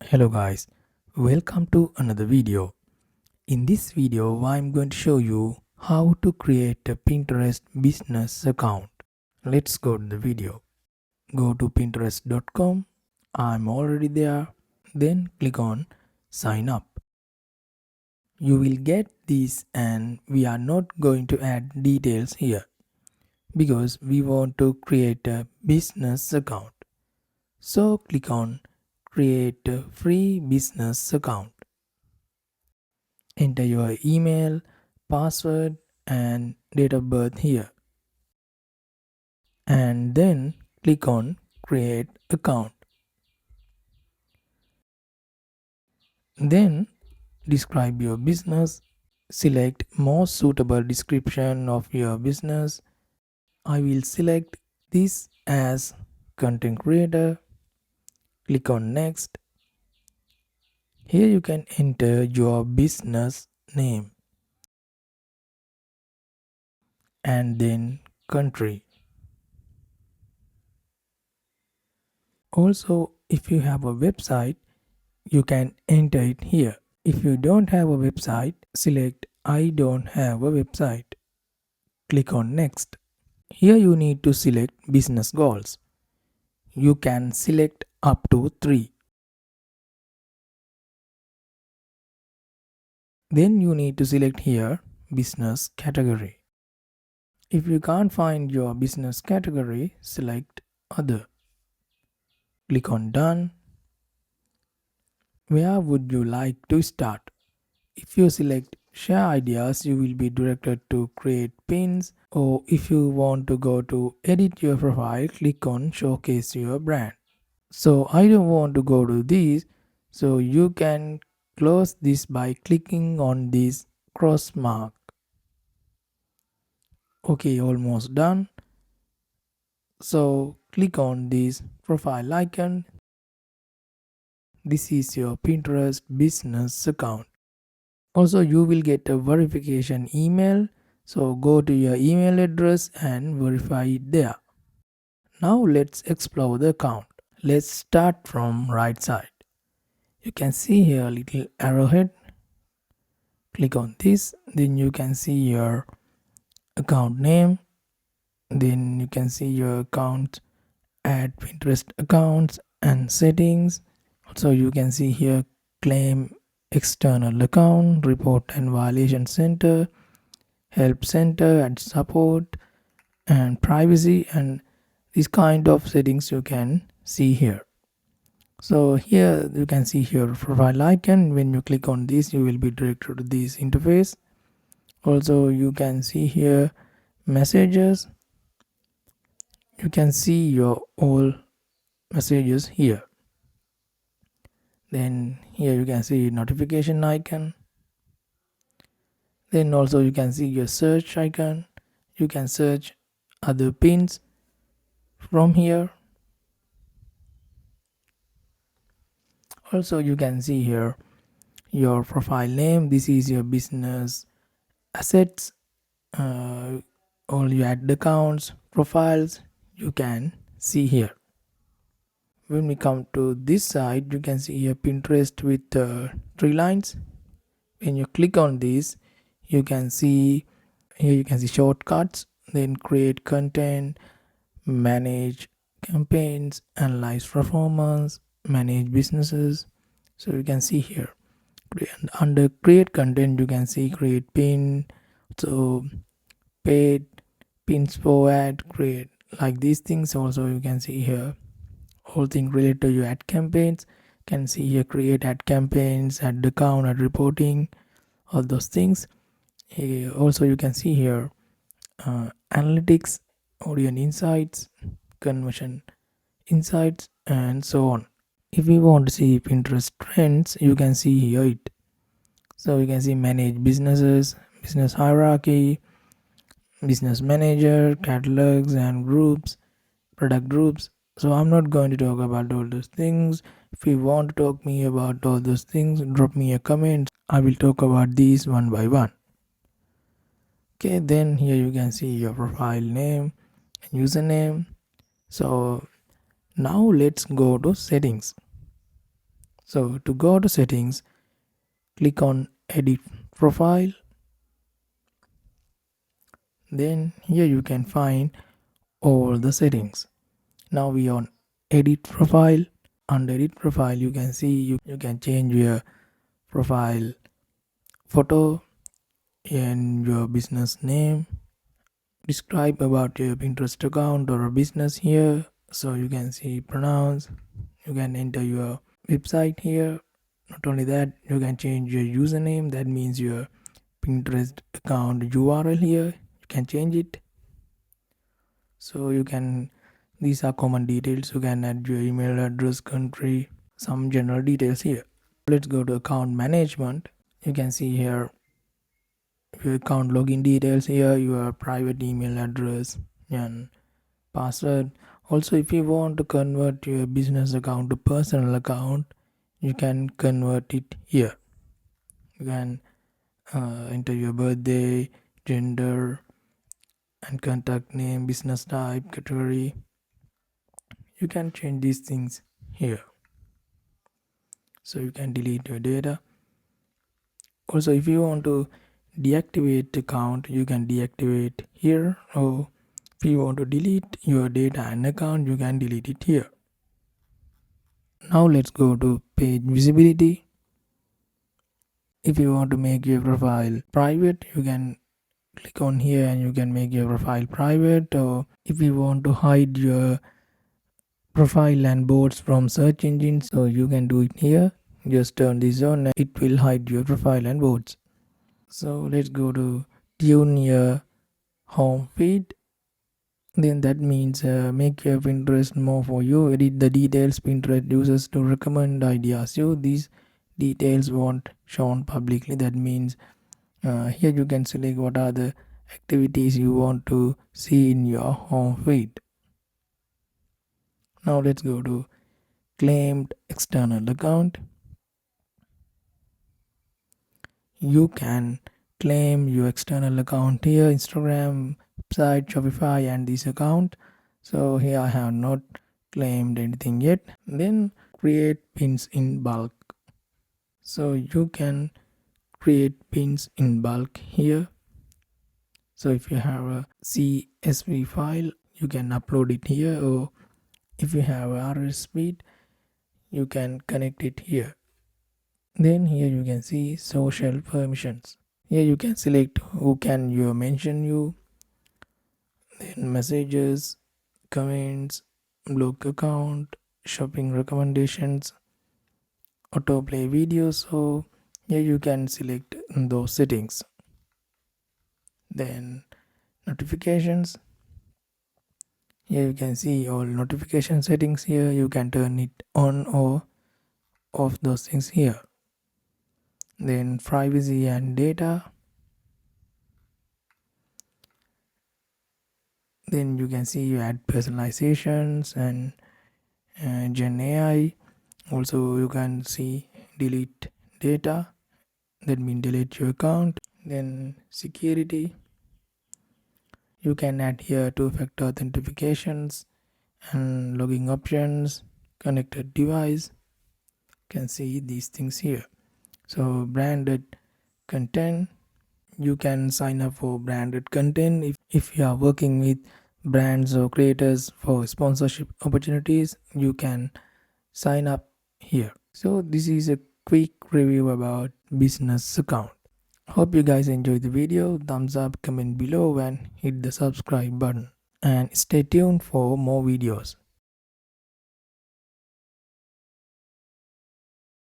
Hello guys, welcome to another video. In this video, I'm going to show you how to create a Pinterest business account. Let's go to the video. Go to pinterest.com. I'm already there. Then click on sign up. You will get this, and we are not going to add details here because we want to create a business account. So click on create a free business account. Enter your email, password, and date of birth here. And then click on create account. Then describe your business. Select most suitable description of your business. I will select this as content creator. Click on next. Here you can enter your business name and then country. Also, if you have a website, you can enter it here. If you don't have a website, select I don't have a website. Click on next. Here you need to select business goals. You can select up to 3. Then you need to select here business category. If you can't find your business category, select other. Click on done. Where would you like to start? If you select share ideas, you will be directed to create pins, or if you want to go to edit your profile, click on showcase your brand. So I don't want to go to this, so you can close this by clicking on this cross mark. Okay, almost done. So click on this profile icon. This is your Pinterest business account. Also, you will get a verification email, so go to your email address and verify it there. Now let's explore the account. Let's start from right side. You can see here a little arrowhead. Click on this, then you can see your account name, then you can see your account, add Pinterest accounts and settings. Also you can see here claim external account, report and violation center, help center and support, and privacy, and these kind of settings you can see here. So here you can see here profile icon. When you click on this, you will be directed to this interface. Also you can see here messages. You can see your all messages here. Then here you can see notification icon. Then also you can see your search icon. You can search other pins from here. Also you can see here your profile name. This is your business assets, all your ad accounts, profiles you can see here. When we come to this side, you can see here Pinterest with 3 lines. When you click on this, you can see here, you can see shortcuts, then create content, manage campaigns, analyze performance, manage businesses. So you can see here under create content, you can see create pin, so paid pins for ad, create like these things. Also you can see here whole thing related to your ad campaigns. Can see here create ad campaigns, ad account, ad reporting, all those things. Also you can see here analytics, audience insights, conversion insights, and so on. If you want to see Pinterest trends, you can see here it. So you can see manage businesses, business hierarchy, business manager, catalogs and groups, product groups. So I'm not going to talk about all those things. If you want to talk me about all those things, drop me a comment. I will talk about these one by one. Okay, then here you can see your profile name and username. So now let's go to settings. So to go to settings, click on edit profile. Then here you can find all the settings. Now we on edit profile. Under edit profile you can see you can change your profile photo and your business name. Describe about your Pinterest account or a business here. So you can see pronounce. You can enter your website here. Not only that, you can change your username. That means your Pinterest account URL here. You can change it. So you can, these are common details. You can add your email address, country, some general details here. Let's go to account management. You can see here your account login details here, your private email address and password. Also, if you want to convert your business account to personal account, you can convert it here. You can enter your birthday, gender and contact name, business type, category. You can change these things here. So you can delete your data. Also, if you want to deactivate account, you can deactivate here, or if you want to delete your data and account, you can delete it here. Now let's go to page visibility. If you want to make your profile private, you can click on here and you can make your profile private. Or if you want to hide your profile and boards from search engines, so you can do it here. Just turn this on and it will hide your profile and boards. So let's go to tune your home feed. Then that means make your Pinterest more for you. Edit the details Pinterest uses to recommend ideas. You these details won't shown publicly. That means here you can select what are the activities you want to see in your home feed. Now let's go to claimed external account. You can claim your external account here, Instagram, website, Shopify and this account. So here I have not claimed anything yet. Then create pins in bulk. So you can create pins in bulk here. So if you have a CSV file, you can upload it here, or if you have a RSS feed, you can connect it here. Then here you can see social permissions. Here you can select who can you mention you, then messages, comments, blog account, shopping recommendations, autoplay videos. So here you can select those settings. Then notifications. Here you can see all notification settings here. You can turn it on or off those things here. Then privacy and data. Then you can see you add personalizations and Gen AI. Also you can see delete data. That means delete your account. Then security. You can add here two-factor authentications and logging options, connected device. You can see these things here. So branded content, you can sign up for branded content if you are working with brands or creators for sponsorship opportunities. You can sign up here. So this is a quick review about business account. Hope you guys enjoyed the video. Thumbs up, comment below and hit the subscribe button, and stay tuned for more videos.